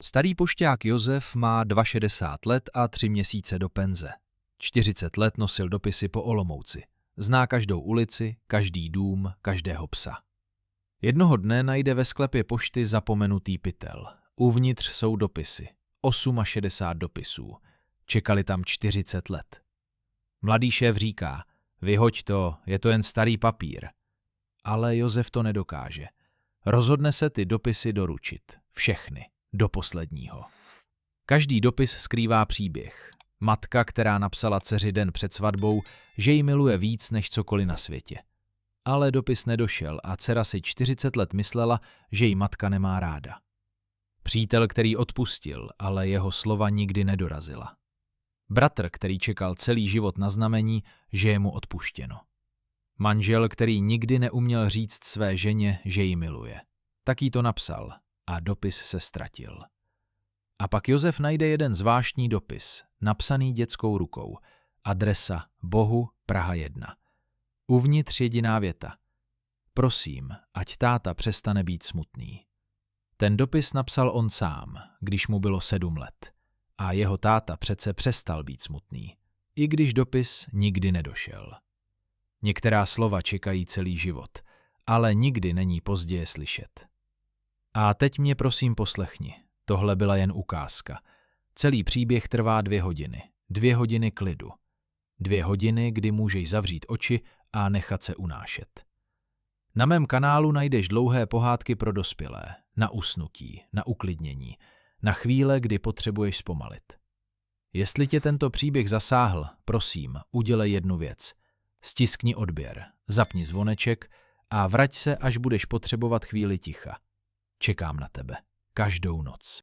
Starý pošťák Josef má 62 let a 3 měsíce do penze. 40 let nosil dopisy po Olomouci. Zná každou ulici, každý dům, každého psa. Jednoho dne najde ve sklepě pošty zapomenutý pytel. Uvnitř jsou dopisy. 68 dopisů. Čekali tam 40 let. Mladý šéf říká, vyhoď to, je to jen starý papír. Ale Josef to nedokáže. Rozhodne se ty dopisy doručit. Všechny. Do posledního. Každý dopis skrývá příběh. Matka, která napsala dceři den před svatbou, že ji miluje víc než cokoliv na světě. Ale dopis nedošel a dcera si 40 let myslela, že ji matka nemá ráda. Přítel, který odpustil, ale jeho slova nikdy nedorazila. Bratr, který čekal celý život na znamení, že je mu odpuštěno. Manžel, který nikdy neuměl říct své ženě, že ji miluje. Tak jí to napsal a dopis se ztratil. A pak Josef najde jeden zvláštní dopis, napsaný dětskou rukou. Adresa Bohu, Praha 1. Uvnitř jediná věta. Prosím, ať táta přestane být smutný. Ten dopis napsal on sám, když mu bylo 7 let. A jeho táta přece přestal být smutný, i když dopis nikdy nedošel. Některá slova čekají celý život, ale nikdy není pozdě je slyšet. A teď mě prosím poslechni, tohle byla jen ukázka. Celý příběh trvá 2 hodiny, 2 hodiny klidu. 2 hodiny, kdy můžeš zavřít oči a nechat se unášet. Na mém kanálu najdeš dlouhé pohádky pro dospělé, na usnutí, na uklidnění, na chvíle, kdy potřebuješ zpomalit. Jestli tě tento příběh zasáhl, prosím, udělej jednu věc. Stiskni odběr, zapni zvoneček a vrať se, až budeš potřebovat chvíli ticha. Čekám na tebe. Každou noc.